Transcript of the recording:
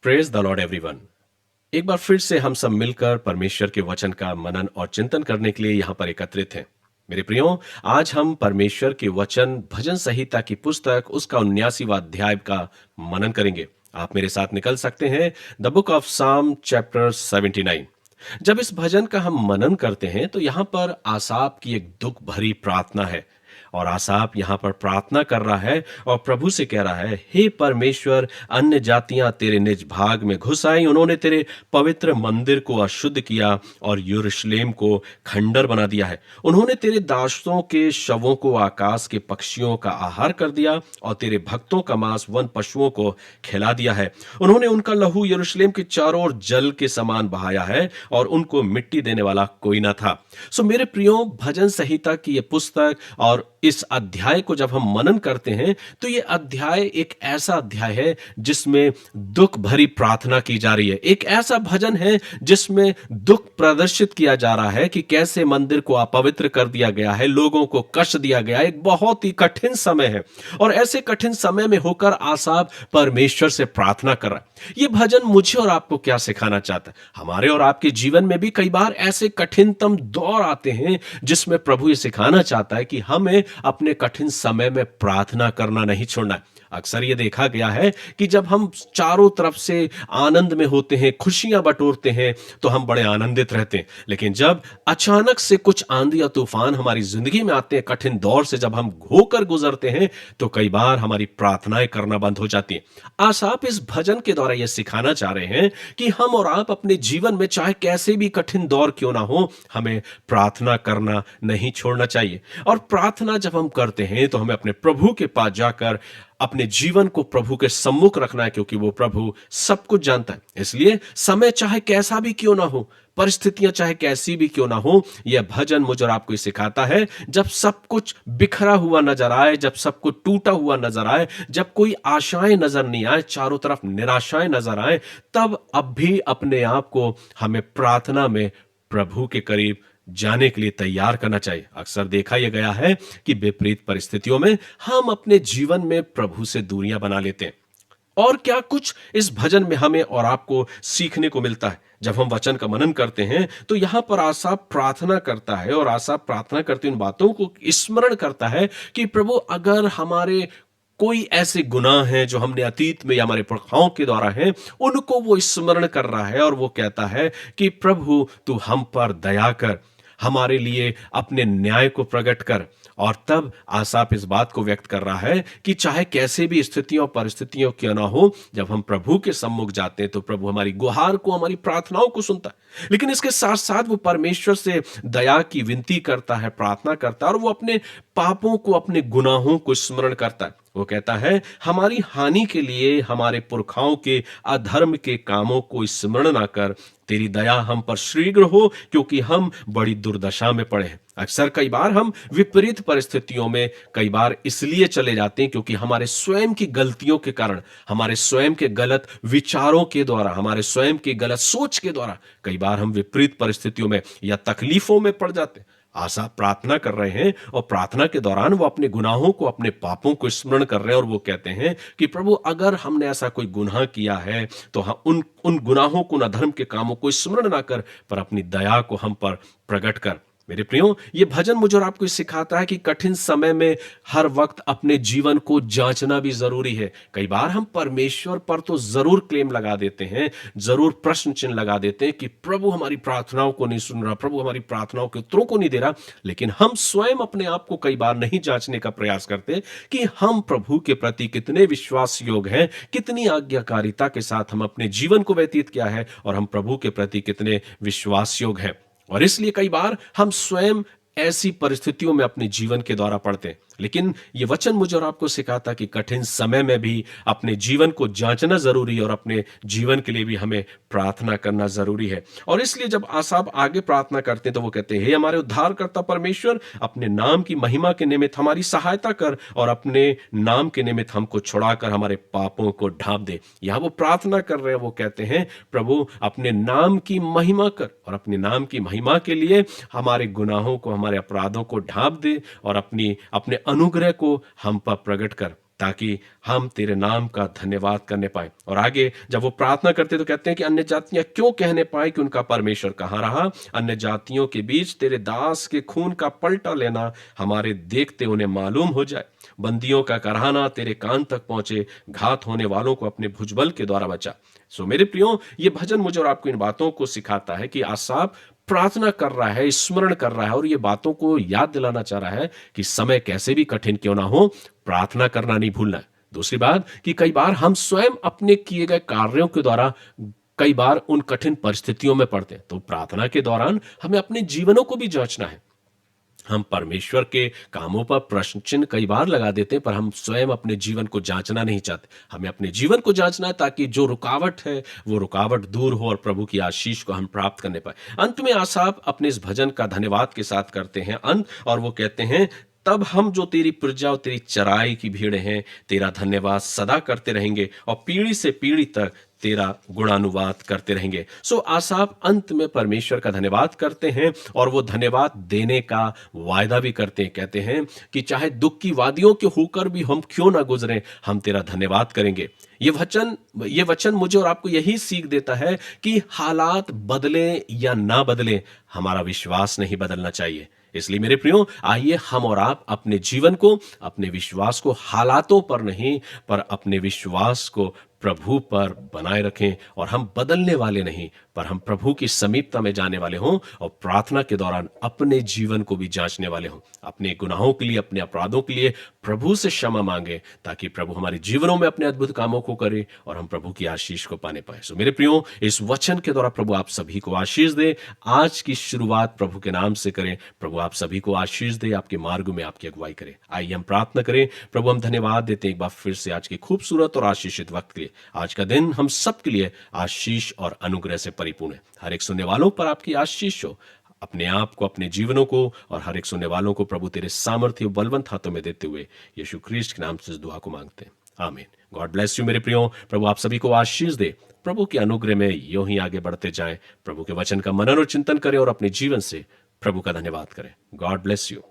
Praise the Lord everyone. एक बार फिर से हम सब मिलकर परमेश्वर के वचन का मनन और चिंतन करने के लिए यहाँ पर एकत्रित हैं। मेरे प्रियो, आज हम परमेश्वर के वचन भजन संहिता की पुस्तक उसका 79वां अध्याय का मनन करेंगे। आप मेरे साथ निकल सकते हैं द बुक ऑफ साम चैप्टर 79। जब इस भजन का हम मनन करते हैं तो यहाँ पर आसाप की एक दुख भरी प्रार्थना है और आसाप यहाँ पर प्रार्थना कर रहा है और प्रभु से कह रहा है, हे परमेश्वर, अन्य जातियां तेरे निज भाग में घुस आई, उन्होंने तेरे पवित्र मंदिर को अशुद्ध किया और यरूशलेम को खंडर बना दिया है। उन्होंने तेरे दासों के शवों को आकाश के पक्षियों का आहार कर दिया और तेरे भक्तों का मांस वन पशुओं को खिला दिया है। उन्होंने उनका लहू यरूशलेम के चारों ओर जल के समान बहाया है और उनको मिट्टी देने वाला कोई ना था। सो मेरे प्रियो, भजन संहिता की ये पुस्तक और इस अध्याय को जब हम मनन करते हैं तो ये अध्याय एक ऐसा अध्याय है जिसमें दुख भरी प्रार्थना की जा रही है। एक ऐसा भजन है जिसमें दुख प्रदर्शित किया जा रहा है कि कैसे मंदिर को अपवित्र कर दिया गया है, लोगों को कष्ट दिया गया है। एक बहुत ही कठिन समय है और ऐसे कठिन समय में होकर आसाप परमेश्वर से प्रार्थना कर रहा है। ये भजन मुझे और आपको क्या सिखाना चाहता है? हमारे और आपके जीवन में भी कई बार ऐसे कठिनतम दौर आते हैं जिसमें प्रभु ये सिखाना चाहता है कि हमें अपने कठिन समय में प्रार्थना करना नहीं छोड़ना है। अक्सर ये देखा गया है कि जब हम चारों तरफ से आनंद में होते हैं, खुशियां बटोरते हैं, तो हम बड़े आनंदित रहते हैं। लेकिन जब अचानक से कुछ आंधी या तूफान हमारी जिंदगी में आते हैं, कठिन दौर से जब हम होकर गुजरते हैं, तो कई बार हमारी प्रार्थनाएं करना बंद हो जाती हैं। आसाप इस भजन के द्वारा यह सिखाना चाह रहे हैं कि हम और आप अपने जीवन में चाहे कैसे भी कठिन दौर क्यों ना हो, हमें प्रार्थना करना नहीं छोड़ना चाहिए। और प्रार्थना जब हम करते हैं तो हमें अपने प्रभु के पास जाकर अपने जीवन को प्रभु के सम्मुख रखना है, क्योंकि वो प्रभु सब कुछ जानता है। इसलिए समय चाहे कैसा भी क्यों ना हो, परिस्थितियां चाहे कैसी भी क्यों ना हो, यह भजन मुझे और आपको सिखाता है, जब सब कुछ बिखरा हुआ नजर आए, जब सब कुछ टूटा हुआ नजर आए, जब कोई आशाएं नजर नहीं आए, चारों तरफ निराशाएं नजर आए, तब अब भी अपने आप को हमें प्रार्थना में प्रभु के करीब जाने के लिए तैयार करना चाहिए। अक्सर देखा यह गया है कि विपरीत परिस्थितियों में हम अपने जीवन में प्रभु से दूरियां बना लेते हैं। और क्या कुछ इस भजन में हमें और आपको सीखने को मिलता है। जब हम वचन का मनन करते हैं तो यहां पर आसाप प्रार्थना करता है और आसाप प्रार्थना करते उन बातों को स्मरण करता है कि प्रभु, अगर हमारे कोई ऐसे गुनाह हैं जो हमने अतीत में या हमारे पुरखाओं के द्वारा हैं, उनको वो स्मरण कर रहा है और वो कहता है कि प्रभु, तू हम पर दया कर, हमारे लिए अपने न्याय को प्रकट कर। और तब आसाप इस बात को व्यक्त कर रहा है कि चाहे कैसे भी स्थितियों परिस्थितियों क्यों ना हो, जब हम प्रभु के सम्मुख जाते हैं तो प्रभु हमारी गुहार को, हमारी प्रार्थनाओं को सुनता है। लेकिन इसके साथ साथ वो परमेश्वर से दया की विनती करता है, प्रार्थना करता है, और वो अपने पापों को, अपने गुनाहों को स्मरण करता है। वो कहता है, हमारी हानि के लिए हमारे पुरखाओं के अधर्म के कामों को स्मरण ना कर, तेरी दया हम पर शीघ्र हो, क्योंकि हम बड़ी दुर्दशा में पड़े हैं। अक्सर कई बार हम विपरीत परिस्थितियों में कई बार इसलिए चले जाते हैं क्योंकि हमारे स्वयं की गलतियों के कारण, हमारे स्वयं के गलत विचारों के द्वारा, हमारे स्वयं की गलत सोच के द्वारा कई बार हम विपरीत परिस्थितियों में या तकलीफों में पड़ जाते हैं। आशा प्रार्थना कर रहे हैं और प्रार्थना के दौरान वो अपने गुनाहों को, अपने पापों को स्मरण कर रहे हैं और वो कहते हैं कि प्रभु, अगर हमने ऐसा कोई गुनाह किया है तो हम उन गुनाहों को, उन अधर्म के कामों को स्मरण ना कर, पर अपनी दया को हम पर प्रकट कर। मेरे प्रियो, ये भजन मुझे और आपको सिखाता है कि कठिन समय में हर वक्त अपने जीवन को जांचना भी जरूरी है। कई बार हम परमेश्वर पर तो जरूर क्लेम लगा देते हैं, जरूर प्रश्न चिन्ह लगा देते हैं कि प्रभु हमारी प्रार्थनाओं को नहीं सुन रहा, प्रभु हमारी प्रार्थनाओं के उत्तरों को नहीं दे रहा। लेकिन हम स्वयं अपने आप को कई बार नहीं जांचने का प्रयास करते कि हम प्रभु के प्रति कितने विश्वास योग हैं, कितनी आज्ञाकारिता के साथ हम अपने जीवन को व्यतीत किया है और हम प्रभु के प्रति कितने विश्वास योग हैं। और इसलिए कई बार हम स्वयं ऐसी परिस्थितियों में अपने जीवन के द्वारा पड़ते हैं। लेकिन यह वचन मुझे और आपको सिखाता कि कठिन समय में भी अपने जीवन को जांचना जरूरी है और अपने जीवन के लिए भी हमें प्रार्थना करना जरूरी है। और इसलिए जब आसाप आगे प्रार्थना करते हैं तो वो कहते हैं, हे हमारे उद्धारकर्ता परमेश्वर, अपने नाम की महिमा के निमित्त हमारी सहायता कर और अपने नाम के निमित्त हमको छुड़ाकर हमारे पापों को ढांप दे। यहां वो प्रार्थना कर रहे हैं, वो कहते हैं, प्रभु अपने नाम की महिमा कर और अपने नाम की महिमा के लिए हमारे गुनाहों को, हमारे अपराधों को ढांप दे और अपने अनुग्रह को हम पर प्रकट कर। ताकि हम तेरे नाम का धन्यवाद करने पाए। और आगे जब वो प्रार्थना करते तो कहते हैं कि अन्य जातियां क्यों कहने पाए कि उनका परमेश्वर कहाँ रहा। अन्य जातियों के बीच तेरे दास के खून का पलटा लेना हमारे देखते उन्हें मालूम हो जाए। बंदियों का कराहना तेरे कान तक पहुंचे, घात होने वालों को अपने भुजबल के द्वारा बचा। सो मेरे प्रियो, ये भजन मुझे और आपको इन बातों को सिखाता है कि आसाफ प्रार्थना कर रहा है, स्मरण कर रहा है और ये बातों को याद दिलाना चाह रहा है कि समय कैसे भी कठिन क्यों ना हो, प्रार्थना करना नहीं भूलना है। दूसरी बात कि कई बार हम स्वयं अपने किए गए कार्यों के द्वारा कई बार उन कठिन परिस्थितियों में पड़ते हैं, तो प्रार्थना के दौरान हमें अपने जीवनों को भी जांचना है। हम परमेश्वर के कामों पर प्रश्न चिन्ह कई बार लगा देते हैं, पर हम स्वयं अपने जीवन को जांचना नहीं चाहते। हमें अपने जीवन को जांचना है ताकि जो रुकावट है वो रुकावट दूर हो और प्रभु की आशीष को हम प्राप्त करने पाए। अंत में आसाफ अपने इस भजन का धन्यवाद के साथ करते हैं अंत, और वो कहते हैं, तब हम जो तेरी प्रजा और तेरी चराई की भीड़ हैं तेरा धन्यवाद सदा करते रहेंगे और पीढ़ी से पीढ़ी तक तेरा गुणानुवाद करते रहेंगे। सो आसाफ अंत में परमेश्वर का धन्यवाद करते हैं और वो धन्यवाद देने का वायदा भी करते हैं। कहते हैं कि चाहे दुख की वादियों के होकर भी हम क्यों ना गुजरें, हम तेरा धन्यवाद करेंगे। ये वचन मुझे और आपको यही सीख देता है कि हालात बदले या ना बदले, हमारा विश्वास नहीं बदलना चाहिए। इसलिए मेरे प्रियो, आइए हम और आप अपने जीवन को, अपने विश्वास को हालातों पर नहीं पर अपने विश्वास को प्रभु पर बनाए रखें, और हम बदलने वाले नहीं पर हम प्रभु की समीपता में जाने वाले हों और प्रार्थना के दौरान अपने जीवन को भी जांचने वाले हों। अपने गुनाहों के लिए, अपने अपराधों के लिए प्रभु से क्षमा मांगे ताकि प्रभु हमारे जीवनों में अपने अद्भुत कामों को करे और हम प्रभु की आशीष को पाने पाए। सो मेरे प्रियो, इस वचन के द्वारा प्रभु आप सभी को आशीष दे। आज की शुरुआत प्रभु के नाम से करें। प्रभु आप सभी को आशीष दे, आपके मार्ग में आपकी अगुवाई करे। आइए हम प्रार्थना करें। प्रभु हम धन्यवाद देते हैं एक बार फिर से आज के खूबसूरत और आशीषित वक्त के लिए। आज का दिन हम सब के लिए आशीष और अनुग्रह से परिपूर्ण है। हर एक सुनने वालों पर आपकी आशीष हो। अपने आप को, अपने जीवनों को और हर एक सुनने वालों को प्रभु तेरे सामर्थ्य बलवंत हाथों में देते हुए यीशु ख्रीस्ट के नाम से इस दुआ को मांगते हैं, आमीन। गॉड ब्लेस यू मेरे प्रियो। प्रभु आप सभी को आशीष दे। प्रभु के अनुग्रह में यूं ही आगे बढ़ते जाएं। प्रभु के वचन का मनन और चिंतन करें और अपने जीवन से प्रभु का धन्यवाद करें। God bless you.